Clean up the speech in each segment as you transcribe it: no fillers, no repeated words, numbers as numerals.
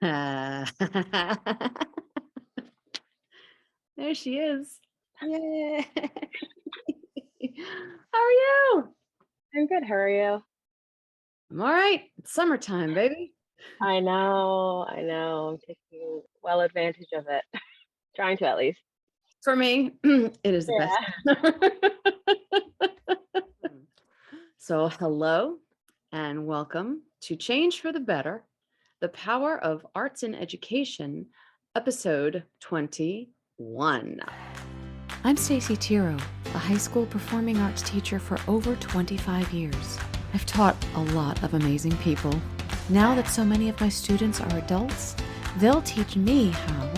Uh, there she is. Yay. How are you? I'm good. How are you? I'm all right. It's summertime, baby. I know. I'm taking well advantage of it. Trying to at least. For me, it is the best. Yeah. So, hello and welcome to Change for the Better, the Power of Arts in Education, episode 21. I'm Stacy Tiro, a high school performing arts teacher for over 25 years. I've taught a lot of amazing people. Now that so many of my students are adults, they'll teach me how,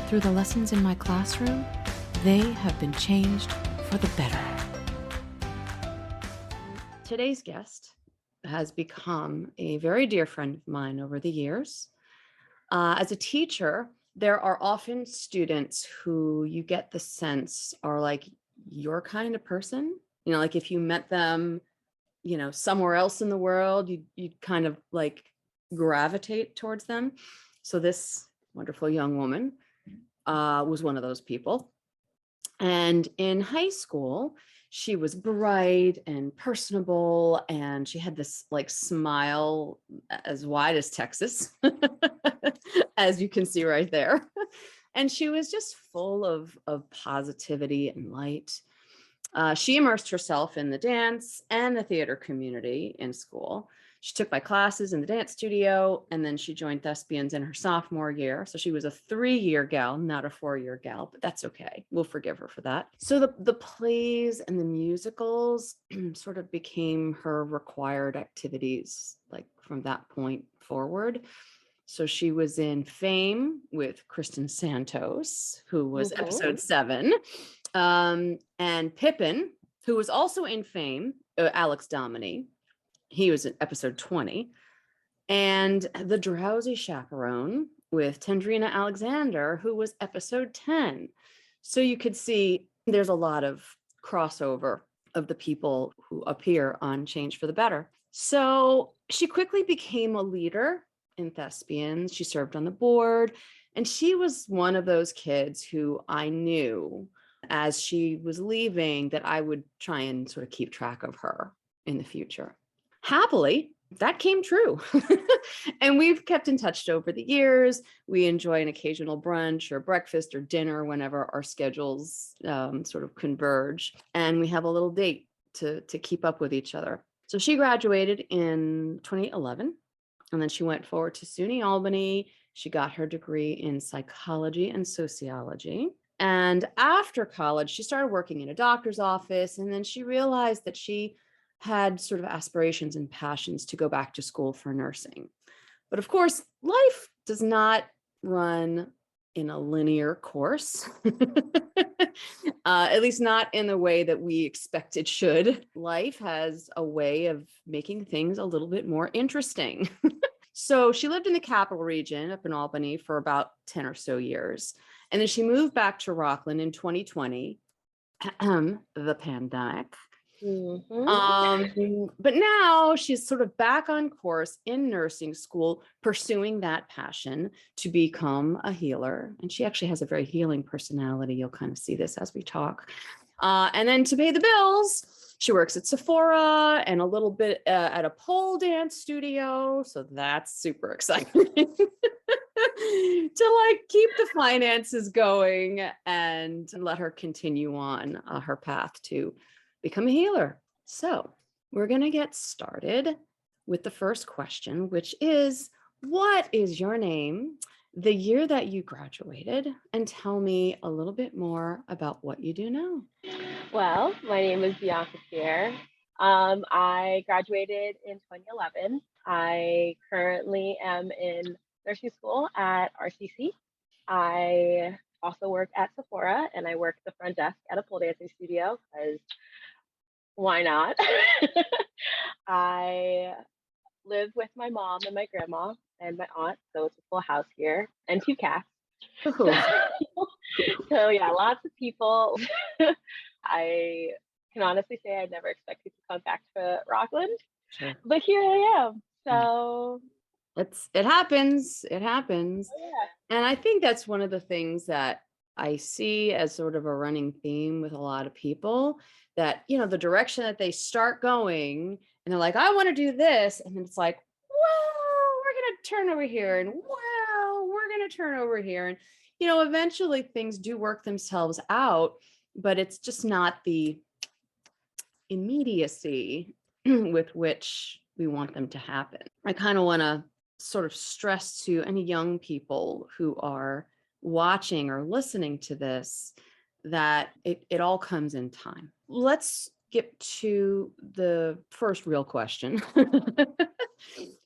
through the lessons in my classroom, they have been changed for the better. Today's guest has become a very dear friend of mine over the years. As a teacher, there are often students who you get the sense are like your kind of person. You know, like if you met them, somewhere else in the world, you'd kind of like gravitate towards them. So this wonderful young woman was one of those people. And in high school, she was bright and personable, and she had this like smile as wide as Texas, as you can see right there. And she was just full of positivity and light. She immersed herself in the dance and the theater community in school. She took my classes in the dance studio, and then she joined Thespians in her sophomore year. So she was a 3-year gal, not a 4-year gal, but that's okay. We'll forgive her for that. So the plays and the musicals sort of became her required activities, like from that point forward. So she was in Fame with Kristen Santos, who was episode 7, and Pippin, who was also in Fame, Alex Dominy. He was in episode 20, and The Drowsy Chaperone with Tendrina Alexander, who was episode 10. So you could see there's a lot of crossover of the people who appear on Change for the Better. So she quickly became a leader in Thespians. She served on the board, and she was one of those kids who I knew as she was leaving that I would try and sort of keep track of her in the future. Happily, that came true. And we've kept in touch over the years. We enjoy an occasional brunch or breakfast or dinner whenever our schedules sort of converge. And we have a little date to keep up with each other. So she graduated in 2011, and then she went forward to SUNY Albany. She got her degree in psychology and sociology. And after college, she started working in a doctor's office. And then she realized that she had sort of aspirations and passions to go back to school for nursing. But of course, life does not run in a linear course, at least not in the way that we expect it should. Life has a way of making things a little bit more interesting. So she lived in the capital region up in Albany for about 10 or so years. And then she moved back to Rockland in 2020, the pandemic. But now she's sort of back on course in nursing school, pursuing that passion to become a healer. And she actually has a very healing personality. You'll kind of see this as we talk. And then to pay the bills, she works at Sephora and a little bit at a pole dance studio. So that's super exciting. To like keep the finances going and let her continue on her path to become a healer. So we're going to get started with the first question, which is, what is your name, the year that you graduated, and tell me a little bit more about what you do now. Well, my name is Bianca Pierre. I graduated in 2011. I currently am in nursing school at RCC. I also work at Sephora, and I work the front desk at a pole dancing studio because why not? I live with my mom and my grandma and my aunt, so it's a full house here, and 2 cats. So yeah, lots of people. I can honestly say I never expected to come back to Rockland, Sure. but here I am. So it happens. It happens. Oh, yeah. And I think that's one of the things that I see as sort of a running theme with a lot of people, that, the direction that they start going and they're like, I want to do this. And then it's like, well, we're going to turn over here. And well, we're going to turn over here. And, eventually things do work themselves out, but it's just not the immediacy with which we want them to happen. I kind of want to sort of stress to any young people who are watching or listening to this that it all comes in time. Let's get to the first real question,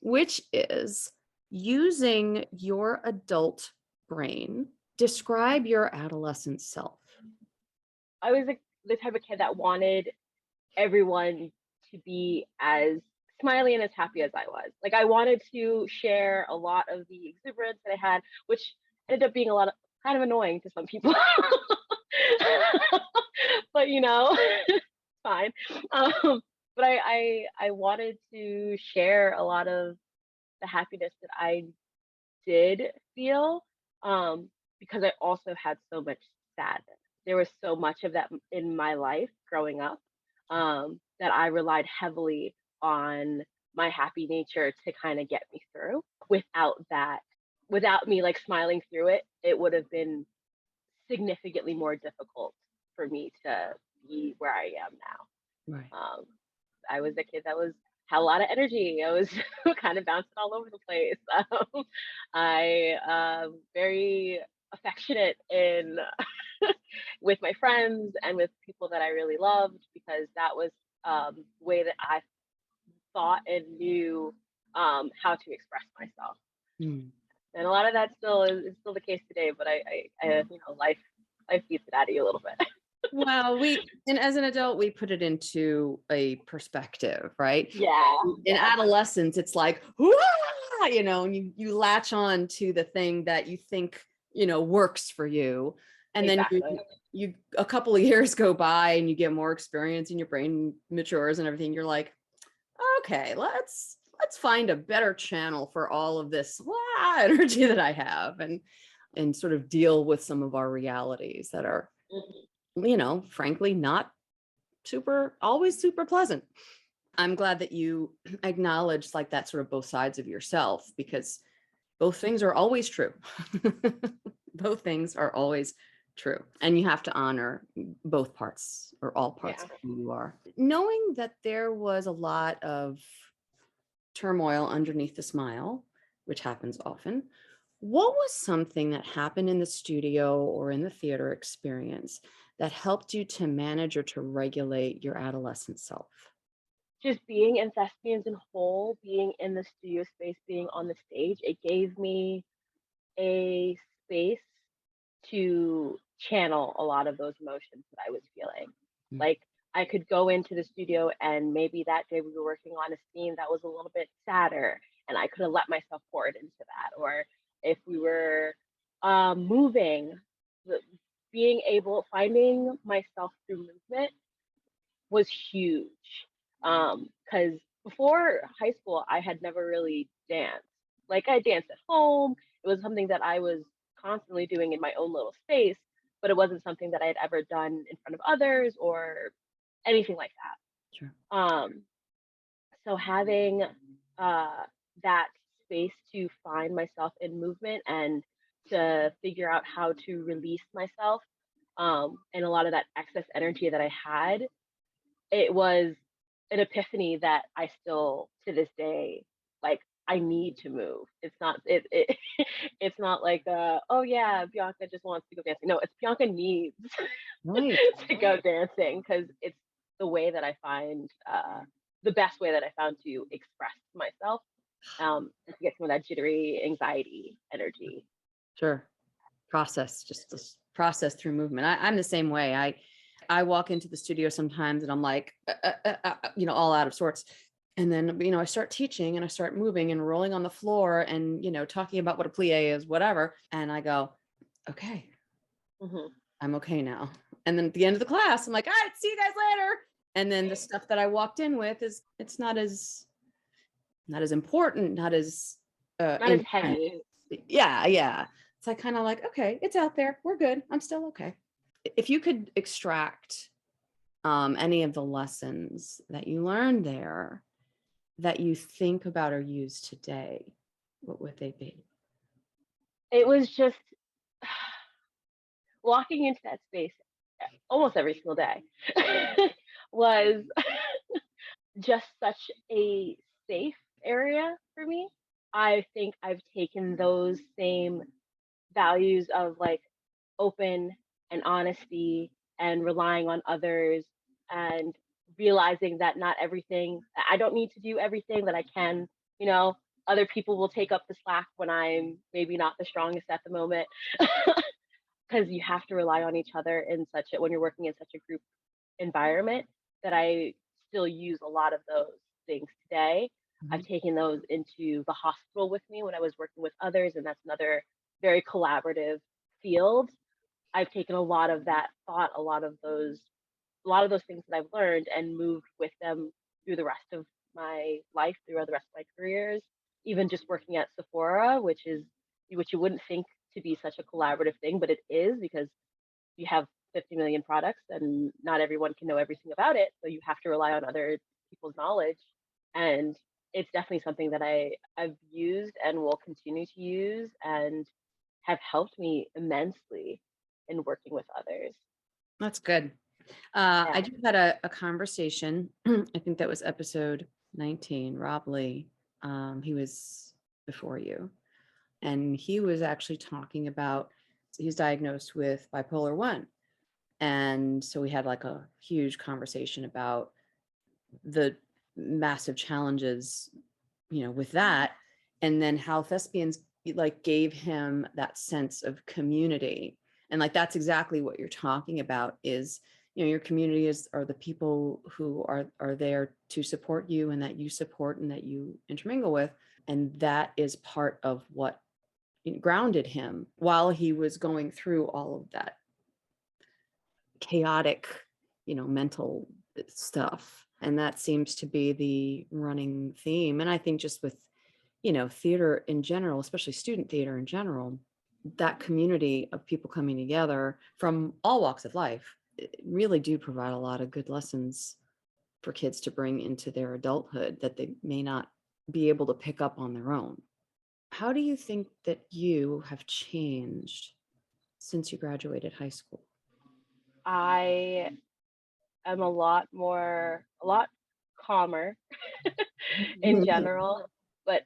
which is, using your adult brain, describe your adolescent self. I was the type of kid that wanted everyone to be as smiley and as happy as I was. Like, I wanted to share a lot of the exuberance that I had, which ended up being a lot of kind of annoying to some people. But fine. But I wanted to share a lot of the happiness that I did feel, because I also had so much sadness. There was so much of that in my life growing up, that I relied heavily on my happy nature to kind of get me through. Without me like smiling through it, it would have been significantly more difficult for me to be where I am now. Right. I was a kid that had a lot of energy. I was kind of bouncing all over the place. I very affectionate in with my friends and with people that I really loved, because that was the way that I thought and knew how to express myself. Mm. And a lot of that is still the case today, but I life beats it out of you a little bit. Well, and as an adult, we put it into a perspective, right? Yeah. In adolescence, it's like, "Wah!" and you latch on to the thing that you think, works for you. And Exactly. then you a couple of years go by and you get more experience and your brain matures and everything. You're like, okay, let's find a better channel for all of this energy that I have, and sort of deal with some of our realities that are, frankly, not always super pleasant. I'm glad that you acknowledged like that sort of both sides of yourself, because both things are always true. Both things are always true. And you have to honor both parts, or all parts of who you are. Knowing that there was a lot of turmoil underneath the smile, which happens often, what was something that happened in the studio or in the theater experience that helped you to manage or to regulate your adolescent self? Just being in Thespians in whole, being in the studio space, being on the stage, it gave me a space to channel a lot of those emotions that I was feeling. Mm. Like, I could go into the studio and maybe that day we were working on a scene that was a little bit sadder, and I could have let myself pour it into that. Or if we were moving, finding myself through movement was huge. Because before high school, I had never really danced. Like, I danced at home. It was something that I was constantly doing in my own little space, but it wasn't something that I had ever done in front of others or anything like that. Sure. So having that space to find myself in movement and to figure out how to release myself, and a lot of that excess energy that I had, it was an epiphany that I still to this day, like, I need to move. It's not it's not like oh yeah, Bianca just wants to go dancing. No, it's Bianca needs Right. to go dancing, because it's the way that I find the best way that I found to express myself, and to get some of that jittery anxiety energy. Sure. Just this process through movement. I'm the same way. I walk into the studio sometimes and I'm like, all out of sorts. And then, I start teaching and I start moving and rolling on the floor and, talking about what a plie is, whatever. And I go, okay, I'm okay now. And then at the end of the class, I'm like, all right, see you guys later. And then the stuff that I walked in with it's not as important, not as Not as heavy. Yeah. It's like kind of like, okay, it's out there. We're good. I'm still okay. If you could extract any of the lessons that you learned there that you think about or use today, what would they be? It was just walking into that space almost every single day was just such a safe area for me. I think I've taken those same values of like open and honesty and relying on others and realizing that not everything, I don't need to do everything that I can, you know, other people will take up the slack when I'm maybe not the strongest at the moment. Because you have to rely on each other in such a when you're working in such a group environment, that I still use a lot of those things today. I've Mhm. taken those into the hospital with me when I was working with others, and that's another very collaborative field. I've taken a lot of that thought, a lot of those things that I've learned and moved with them through the rest of my life, through the rest of my careers, even just working at Sephora, which you wouldn't think to be such a collaborative thing, but it is because you have 50 million products and not everyone can know everything about it. So you have to rely on other people's knowledge. And it's definitely something that I've used and will continue to use and have helped me immensely in working with others. That's good. I Yeah. just had a conversation. I think that was episode 19, Rob Lee. He was before you. And he was actually talking about, he's diagnosed with bipolar 1. And so we had like a huge conversation about the massive challenges, with that. And then how Thespians like gave him that sense of community. And like that's exactly what you're talking about is, your community are the people who are there to support you and that you support and that you intermingle with. And that is part of what grounded him while he was going through all of that chaotic, mental stuff. And that seems to be the running theme. And I think just with, theater in general, especially student theater in general, that community of people coming together from all walks of life really do provide a lot of good lessons for kids to bring into their adulthood that they may not be able to pick up on their own. How do you think that you have changed since you graduated high school? I am a lot calmer in general, but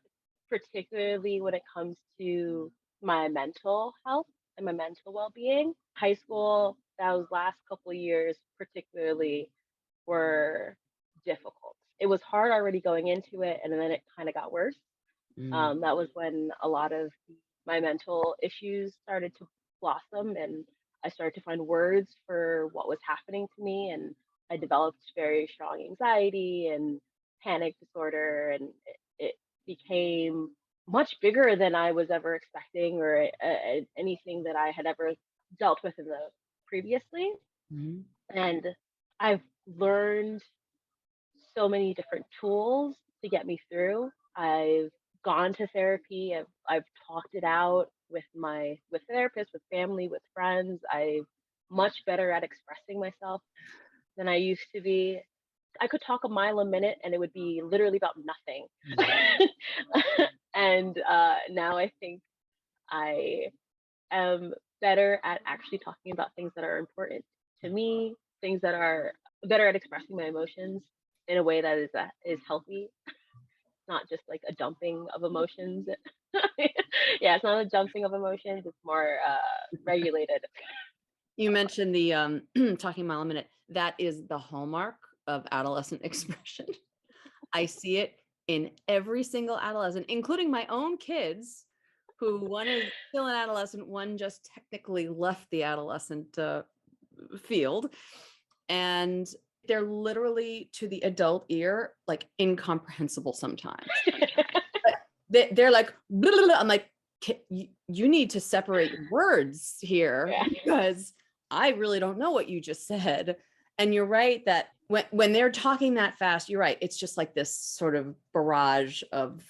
particularly when it comes to my mental health and my mental well-being. High school, those last couple of years particularly were difficult. It was hard already going into it, and then it kind of got worse. Mm. That was when a lot of my mental issues started to blossom, and I started to find words for what was happening to me. And I developed very strong anxiety and panic disorder, and it became much bigger than I was ever expecting or anything that I had ever dealt with in the previously. Mhm. And I've learned so many different tools to get me through. I've gone to therapy. I've talked it out with therapists, with family, with friends. I'm much better at expressing myself than I used to be. I could talk a mile a minute and it would be literally about nothing. And now I think I am better at actually talking about things that are important to me, things that are better at expressing my emotions in a way that is healthy, not just like a dumping of emotions. Yeah, it's not a dumping of emotions. It's more regulated. You mentioned the talking mile a minute. That is the hallmark of adolescent expression. I see it in every single adolescent, including my own kids, who one is still an adolescent, one just technically left the adolescent field. And they're literally to the adult ear, like incomprehensible sometimes. They're like, blah, blah, blah. I'm like, you need to separate your words here Yeah. because I really don't know what you just said. And you're right that when they're talking that fast, you're right. It's just like this sort of barrage of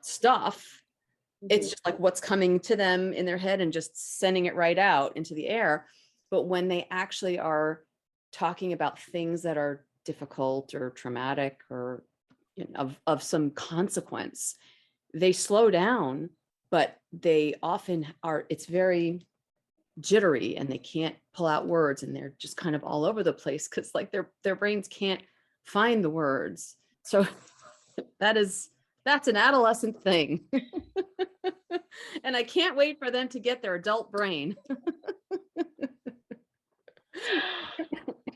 stuff. it's just like what's coming to them in their head and just sending it right out into the air. But when they actually are talking about things that are difficult or traumatic or of some consequence, they slow down, but they often are, it's very jittery and they can't pull out words and they're just kind of all over the place because like their brains can't find the words. So that's an adolescent thing. And I can't wait for them to get their adult brain.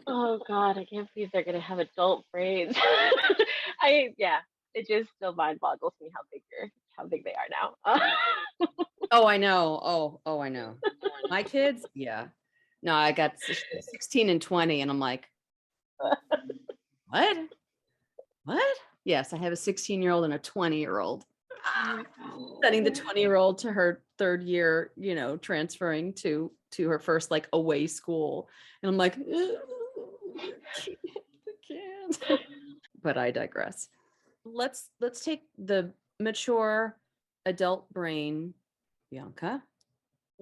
Oh God, I can't believe they're gonna have adult brains. Yeah, it just still mind boggles me how big they are now. Oh, I know. Oh, I know. My kids, yeah. No, I got 16 and 20, and I'm like, what? What? Yes, I have a 16-year-old and a 20-year-old. Sending the 20-year-old to her third year, transferring to her first like away school. And I'm like, I can't. But I digress. Let's take the mature adult brain, Bianca.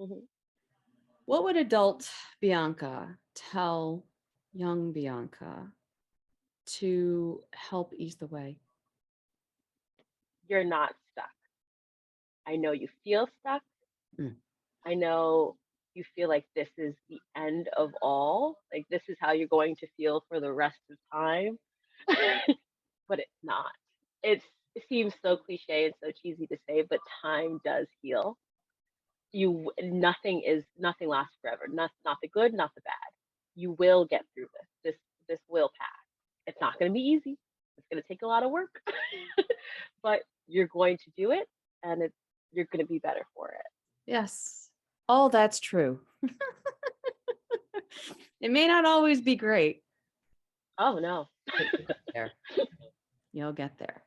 Mhm. What would adult Bianca tell young Bianca to help ease the way? You're not stuck. I know you feel stuck. Mm. I know you feel like this is the end of all. Like this is how you're going to feel for the rest of time. But it's not. It seems so cliche and so cheesy to say, but time does heal. Nothing lasts forever. Not the good, not the bad. You will get through this. This will pass. It's not going to be easy. It's going to take a lot of work, but you're going to do it, and you're going to be better for it. Yes. All that's true. It may not always be great. Oh no. But you'll get there. You'll get there.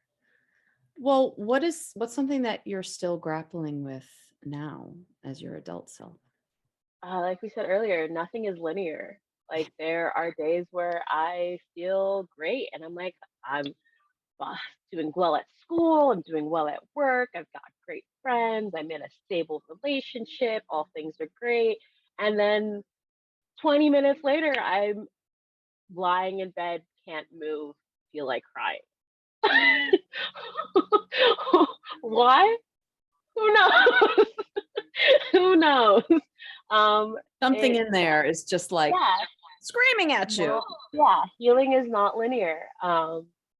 Well, what's something that you're still grappling with now as your adult self? Like we said earlier, nothing is linear. Like there are days where I feel great, and I'm like, I'm uh, doing well at school, I'm doing well at work, I've got great friends, I'm in a stable relationship, all things are great. And then 20 minutes later, I'm lying in bed, can't move, feel like crying. Why? Who knows? Who knows? Something It in there is just like Yeah, screaming at you. yeah, healing is not linear.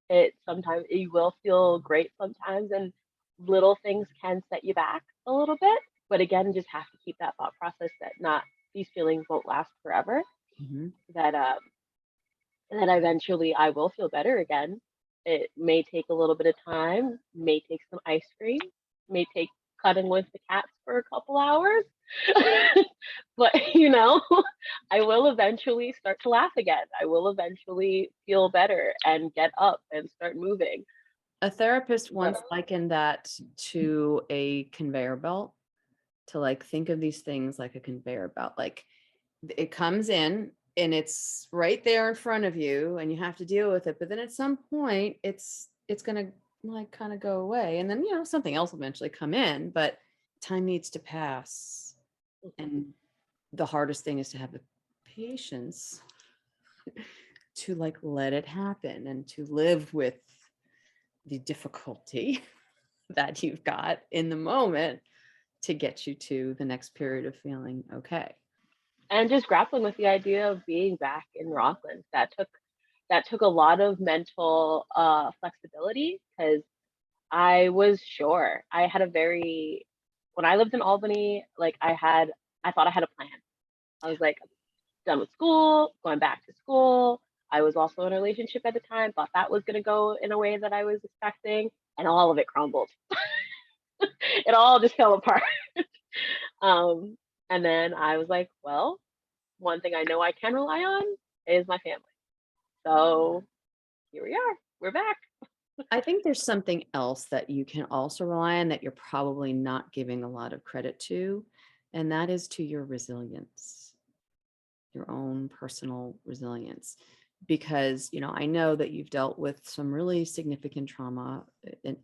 It sometimes you will feel great sometimes, and little things can set you back a little bit. But again, just have to keep that thought process that not these feelings won't last forever. Mhm. That eventually I will feel better again. It may take a little bit of time, may take some ice cream, may take cutting with the cats for a couple hours. But I will eventually start to laugh again. I will eventually feel better and get up and start moving. A therapist once But likened that to a conveyor belt, to like think of these things like a conveyor belt. Like it comes in and it's right there in front of you and you have to deal with it. But then at some point it's gonna like kind of go away. And then something else will eventually come in, but time needs to pass. And the hardest thing is to have the patience to like let it happen and to live with the difficulty that you've got in the moment to get you to the next period of feeling okay. and just grappling with the idea of being back in Rockland, that took a lot of mental flexibility, because I was sure I had a very when I lived in Albany, like I thought I had a plan. I was like, done with school, going back to school. I was also in a relationship at the time, thought that was going to go in a way that I was expecting, and all of it crumbled. It all just fell apart. um, and then I was like, well, one thing I know I can rely on is my family. So here we are. We're back. I think there's something else that you can also rely on that you're probably not giving a lot of credit to, and that is to your resilience, your own personal resilience. Because, I know that you've dealt with some really significant trauma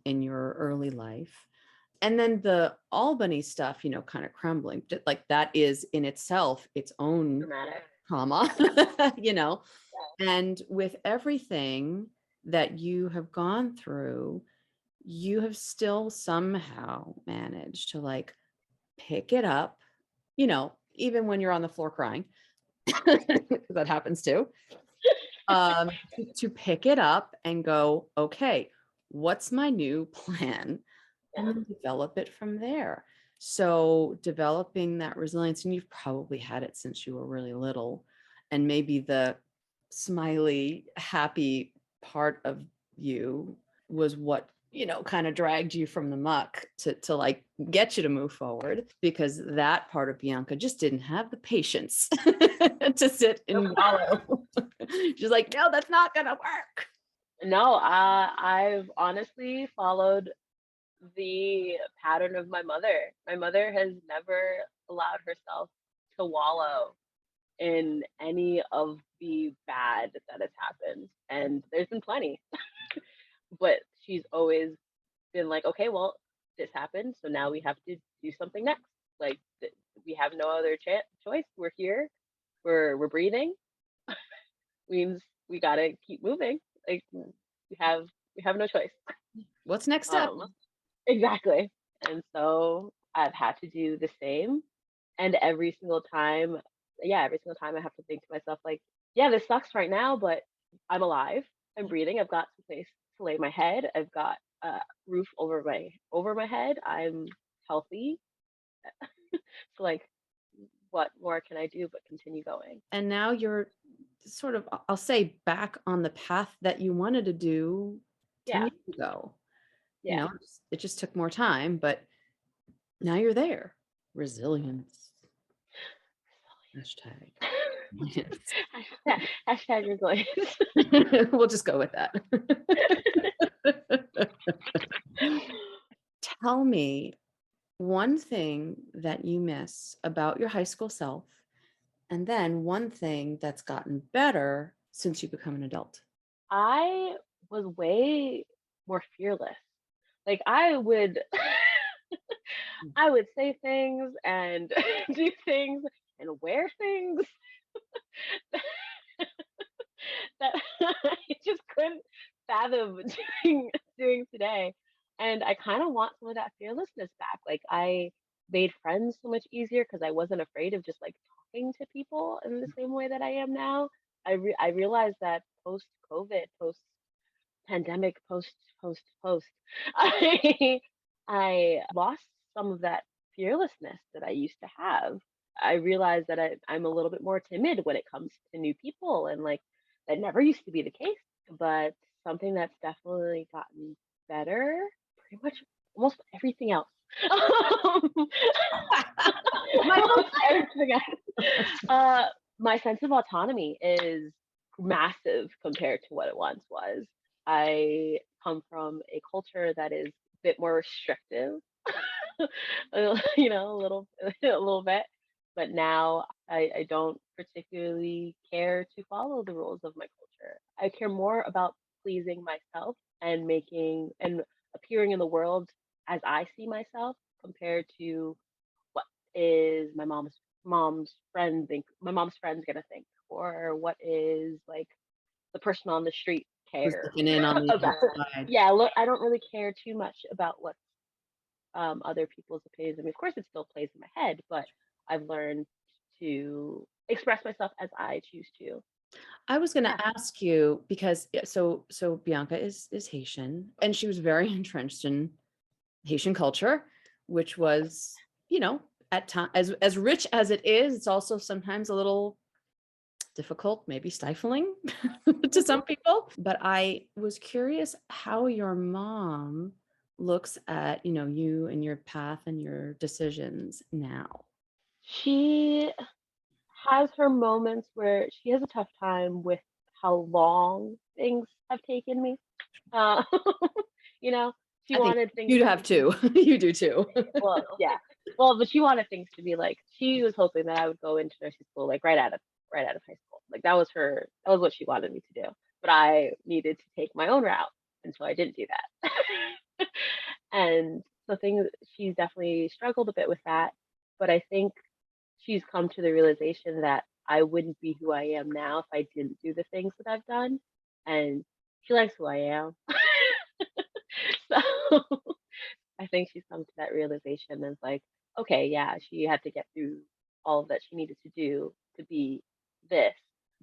in your early life. And then the Albany stuff, kind of crumbling, like that is in itself its own Dramatic. trauma, and with everything that you have gone through, you have still somehow managed to like pick it up, even when you're on the floor crying, 'cause that happens too, to pick it up and go, okay, what's my new plan? And Yeah. then develop it from there. So developing that resilience, and you've probably had it since you were really little, and maybe the smiley, happy part of you was what kind of dragged you from the muck to like get you to move forward, because that part of Bianca just didn't have the patience to sit and wallow. She's like, no, that's not gonna work. No, I've honestly followed the pattern of my mother. My mother has never allowed herself to wallow in any of the bad that has happened. And there's been plenty, but she's always been like, okay, well, this happened, so now we have to do something next. Like we have no other choice. We're here. We're breathing. Means we gotta keep moving. Like we have no choice. What's next step? Exactly. And so I've had to do the same. And every single time, yeah, every single time I have to think to myself, like, yeah, this sucks right now, but I'm alive. I'm breathing. I've got some place to lay my head. I've got a roof over my head. I'm healthy. So like, what more can I do but continue going? And now you're sort of, I'll say, back on the path that you wanted to do 10 Yeah. years ago. Yeah. It just took more time, but now you're there. Resilience. Hashtag. Hashtag resilience. We'll just go with that. Tell me one thing that you miss about your high school self, and then one thing that's gotten better since you become an adult. I was way more fearless. Like I would I would say things and do things and wear things that I just couldn't fathom doing today. And I kind of want some of that fearlessness back. Like I made friends so much easier because I wasn't afraid of just like talking to people in the same way that I am now. I realized that post COVID, post pandemic, post, I I lost some of that fearlessness that I used to have. I realized that I'm a little bit more timid when it comes to new people, and like that never used to be the case. But something that's definitely gotten better, pretty much almost everything else. Almost everything else. My sense of autonomy is massive compared to what it once was. I come from a culture that is a bit more restrictive, a little, a little bit. But now I don't particularly care to follow the rules of my culture. I care more about pleasing myself and making and appearing in the world as I see myself compared to what is my mom's friends gonna think, or what is like the person on the street Who's care looking in on the about. outside? Yeah, look, I don't really care too much about what other people's opinions. I mean, of course, it still plays in my head, but I've learned to express myself as I choose to. I was going Yeah, to ask you because so Bianca is Haitian, and she was very entrenched in Haitian culture, which was, at time as rich as it is, it's also sometimes a little difficult, maybe stifling to some people. But I was curious how your mom looks at, you and your path and your decisions now. she has her moments where she has a tough time with how long things have taken me. Uh, you know, she I think wanted things you'd to have too. You do too. well, yeah. Well, but she wanted things to be like she was hoping that I would go into nursing school like right out of high school. Like that was what she wanted me to do. But I needed to take my own route, and so I didn't do that. And So things she's definitely struggled a bit with that, but I think she's come to the realization that I wouldn't be who I am now if I didn't do the things that I've done, and she likes who I am. So I think she's come to that realization and is like, okay, yeah, she had to get through all that she needed to do to be this.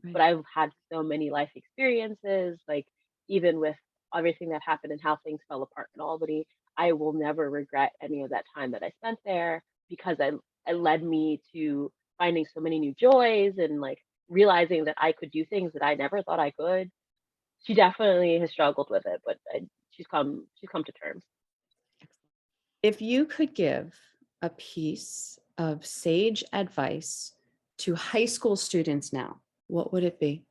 But Right. I've had so many life experiences, like even with everything that happened and how things fell apart in Albany, I will never regret any of that time that I spent there because it led me to finding so many new joys and like realizing that I could do things that I never thought I could. She definitely has struggled with it, but she's come to terms. If you could give a piece of sage advice to high school students now, what would it be?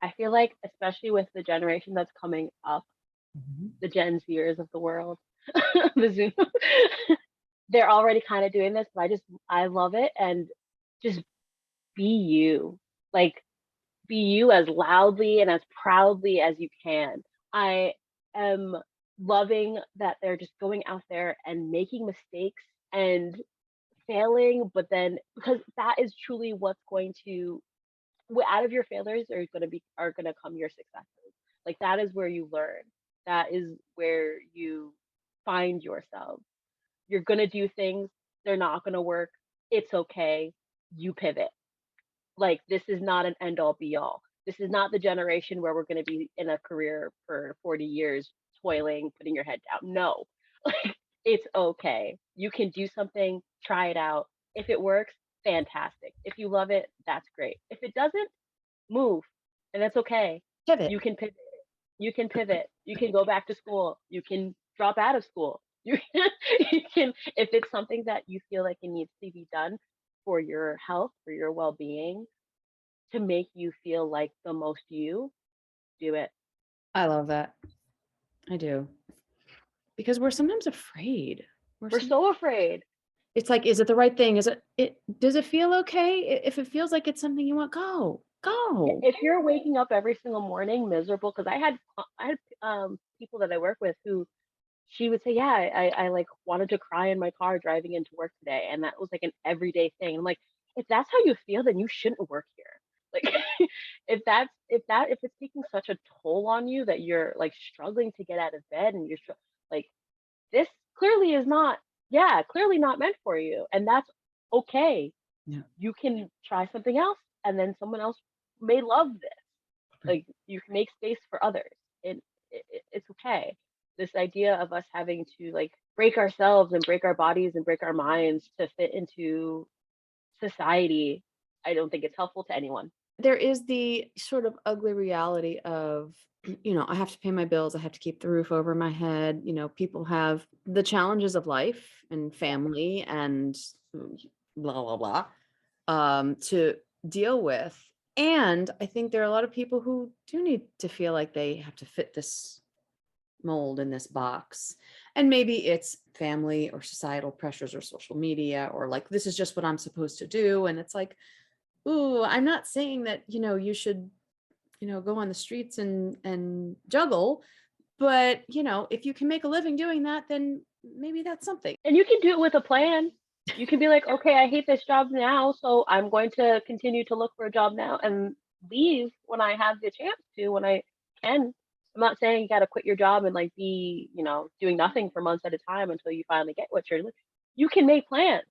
I feel like, especially with the generation that's coming up, Mhm. the Gen Zers of the world, the Zoom, they're already kind of doing this, but I love it. And just be you. Like, be you as loudly and as proudly as you can. I am loving that they're just going out there and making mistakes and failing, but then because that is truly what's going to out of your failures are gonna come your successes. Like that is where you learn. That is where you find yourself. You're gonna do things, they're not gonna work. It's okay. You pivot. Like this is not an end all be all. This is not the generation where we're gonna be in a career for 40 years toiling, putting your head down. No. Like it's okay. You can do something, try it out. If it works, fantastic. If you love it, that's great. If it doesn't, move, and that's okay. Pivot. You can pivot. You can pivot. You can go back to school. You can drop out of school. You can, you can if it's something that you feel like it needs to be done for your health, for your well-being, to make you feel like the most you, do it. I love that. I do. Because we're sometimes afraid. We're We're some so afraid. It's like, is it the right thing? Is it does it feel okay? If it feels like it's something you want, go. Go. If you're waking up every single morning miserable, because I had people that I work with who she would say, "Yeah, I like wanted to cry in my car driving into work today," and that was like an everyday thing. I'm like, if that's how you feel, then you shouldn't work here. Like, if it's taking such a toll on you that you're like struggling to get out of bed and like this clearly is not, yeah, clearly not meant for you, and that's okay. Yeah. You can try something else, and then someone else may love this. Right. Like you can make space for others, and it's okay. This idea of us having to like break ourselves and break our bodies and break our minds to fit into society, I don't think it's helpful to anyone. There is the sort of ugly reality of, I have to pay my bills, I have to keep the roof over my head. People have the challenges of life and Yeah. family and blah blah blah to deal with. And I think there are a lot of people who do need to feel like they have to fit this mold in this box. And maybe it's family or societal pressures or social media, or like, this is just what I'm supposed to do. And it's like, ooh, I'm not saying that, you should, go on the streets and juggle, but if you can make a living doing that, then maybe that's something. And you can do it with a plan. You can be like, okay, I hate this job now, so I'm going to continue to look for a job now and leave when I have the chance to, when I can. I'm not saying you got to quit your job and like be, doing nothing for months at a time until you finally get what you're. You can make plans,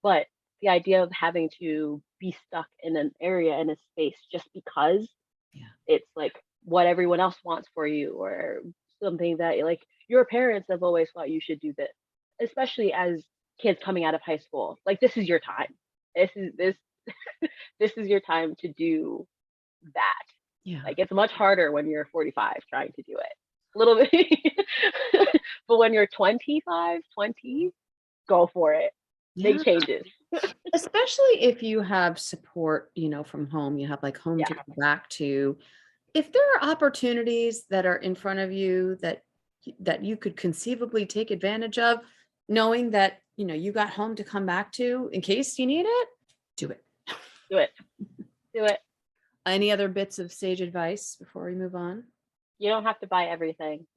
but the idea of having to be stuck in an area in a space just because Yeah. it's like what everyone else wants for you or something that like your parents have always thought you should do this, especially as kids coming out of high school. Like this is your time. This this is your time to do that. Yeah. Like it's much harder when you're 45 trying to do it. A little bit. But when you're 25, 20, go for it. Make Yeah. changes. Especially if you have support, from home, you have like home to Yeah. go back to. If there are opportunities that are in front of you that you could conceivably take advantage of, knowing that, you got home to come back to in case you need it, do it. Do it. Do it. Any other bits of sage advice before we move on? You don't have to buy everything.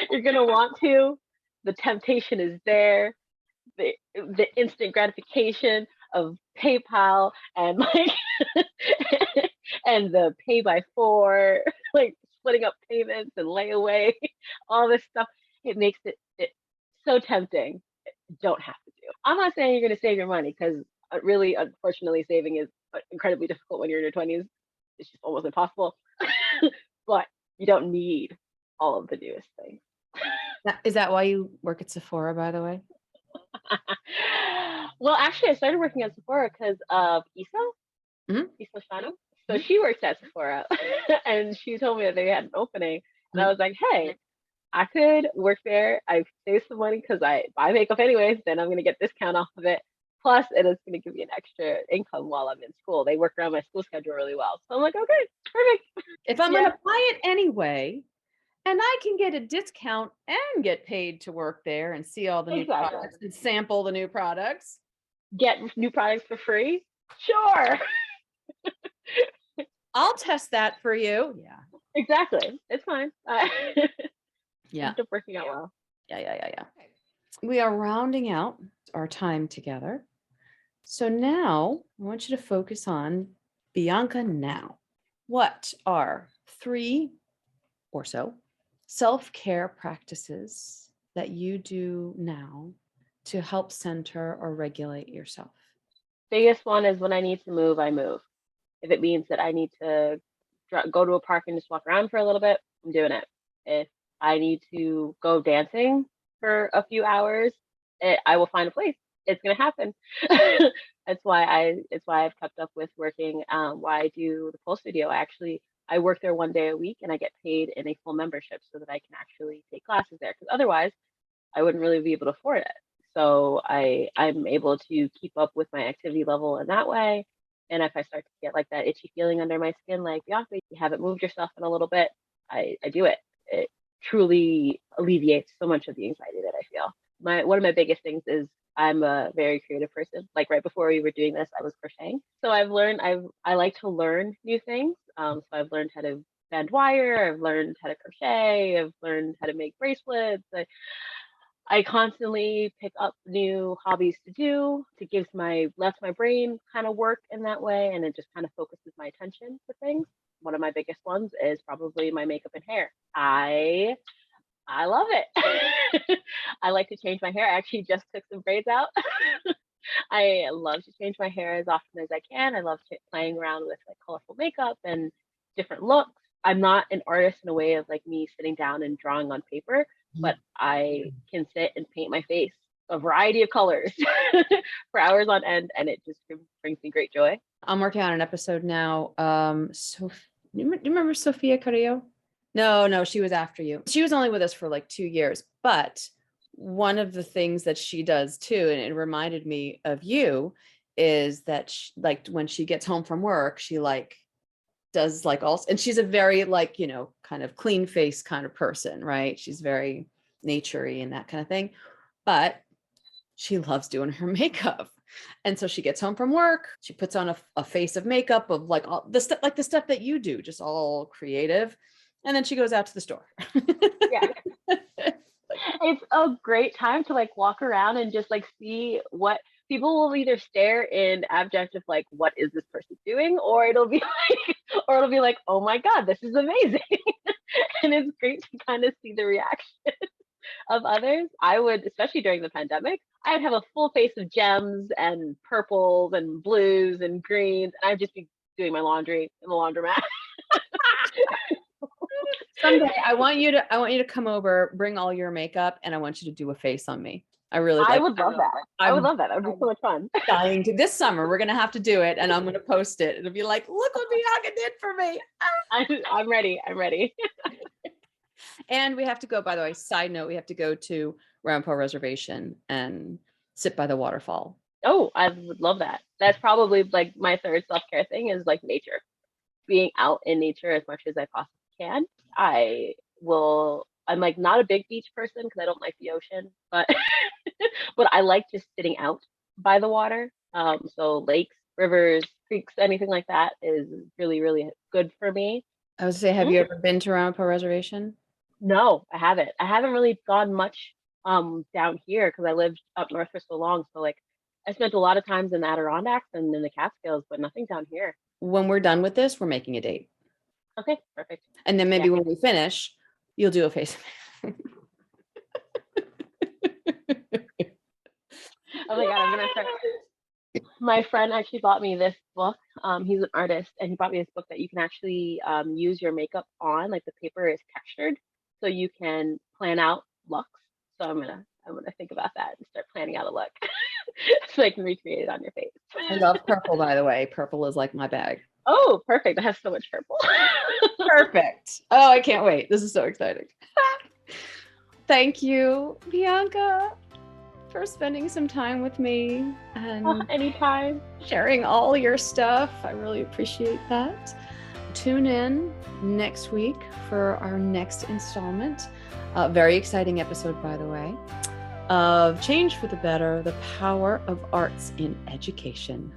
You're gonna want to. The temptation is there. The instant gratification of PayPal and like and the pay by four, like splitting up payments and layaway, all this stuff. It makes it so tempting. Don't have to do. I'm not saying you're going to save your money because really, unfortunately, saving is incredibly difficult when you're in your 20s. It's just almost impossible. But you don't need all of the newest things. Is that why you work at Sephora, by the way? Well, actually, I started working at Sephora because of Isa Shano. So she works at Sephora, and she told me that they had an opening, and I was like, hey, I could work there. I save some money because I buy makeup anyways. Then I'm gonna get discount off of it. Plus, it is gonna give me an extra income while I'm in school. They work around my school schedule really well. So I'm like, okay, perfect. If I'm gonna buy it anyway, and I can get a discount and get paid to work there and see all the new products and sample the new products. Get new products for free? Sure. I'll test that for you. Yeah. Exactly. It's fine. Yeah. It's working out well. Yeah. We are rounding out our time together. So now I want you to focus on Bianca now. What are 3 or so self-care practices that you do now to help center or regulate yourself? Biggest one is when I need to move, I move. If it means that I need to go to a park and just walk around for a little bit, I'm doing it. If I need to go dancing for a few hours, I will find a place. It's gonna happen. It's why I've kept up with working. Why I do the pole studio. I work there 1 day a week and I get paid in a full membership so that I can actually take classes there. Because otherwise, I wouldn't really be able to afford it. So I'm able to keep up with my activity level in that way. And if I start to get like that itchy feeling under my skin, like, yeah, you haven't moved yourself in a little bit, I do it. It truly alleviates so much of the anxiety that I feel. One of my biggest things is I'm a very creative person. Like right before we were doing this, I was crocheting. So I like to learn new things. So I've learned how to bend wire. I've learned how to crochet. I've learned how to make bracelets. I constantly pick up new hobbies to do to lets my brain kind of work in that way, and it just kind of focuses my attention to things. One of my biggest ones is probably my makeup and hair. I love it. I like to change my hair. I actually just took some braids out. I love to change my hair as often as I can. I love playing around with like colorful makeup and different looks. I'm not an artist in a way of like me sitting down and drawing on paper, but I can sit and paint my face a variety of colors for hours on end, and it just brings me great joy. I'm working on an episode now. So do you remember Sophia Carrillo? No, she was after you. She was only with us for like 2 years, but one of the things that she does too, and it reminded me of you, is that like when she gets home from work, she like does like all, and she's a very like, kind of clean face kind of person, right? She's very naturey and that kind of thing, but she loves doing her makeup. And so she gets home from work, she puts on a face of makeup of like all the stuff, like the stuff that you do, just all creative. And then she goes out to the store. Yeah. It's a great time to like walk around and just like see what people will either stare in abject of like, what is this person doing? Or it'll be like, oh my God, this is amazing. And it's great to kind of see the reaction of others. I would, especially during the pandemic, I'd have a full face of gems and purples and blues and greens, and I'd just be doing my laundry in the laundromat. Someday I want you to come over, bring all your makeup, and I want you to do a face on me. I would love that. I would love that. That would be so much fun. Dying to this summer. We're gonna have to do it, and I'm gonna post it. It'll be like, look what Bianca did for me. I'm ready. And we have to go, by the way, side note, we have to go to Rampo Reservation and sit by the waterfall. Oh, I would love that. That's probably like my third self-care thing is like nature. Being out in nature as much as I possibly can. I'm like not a big beach person because I don't like the ocean, but but I like just sitting out by the water. So lakes, rivers, creeks, anything like that is really, really good for me. I would say, have you ever been to Rampo Reservation? No, I haven't. I haven't really gone much down here because I lived up north for so long. So like I spent a lot of times in the Adirondacks and in the Catskills, but nothing down here. When we're done with this, we're making a date. Okay, perfect. And then Yeah. maybe when we finish, you'll do a face. Oh my God, I'm gonna start. My friend actually bought me this book. He's an artist, and he bought me this book that you can actually use your makeup on. Like the paper is textured, so you can plan out looks. So I'm gonna think about that and start planning out a look, so I can recreate it on your face. I love purple, by the way. Purple is like my bag. Oh, perfect! I have so much purple. Perfect. Oh, I can't wait. This is so exciting. Thank you, Bianca, for spending some time with me and Anytime. sharing all your stuff. I really appreciate that. Tune in next week for our next installment. Very exciting episode, by the way, of Change for the Better, the Power of Arts in Education.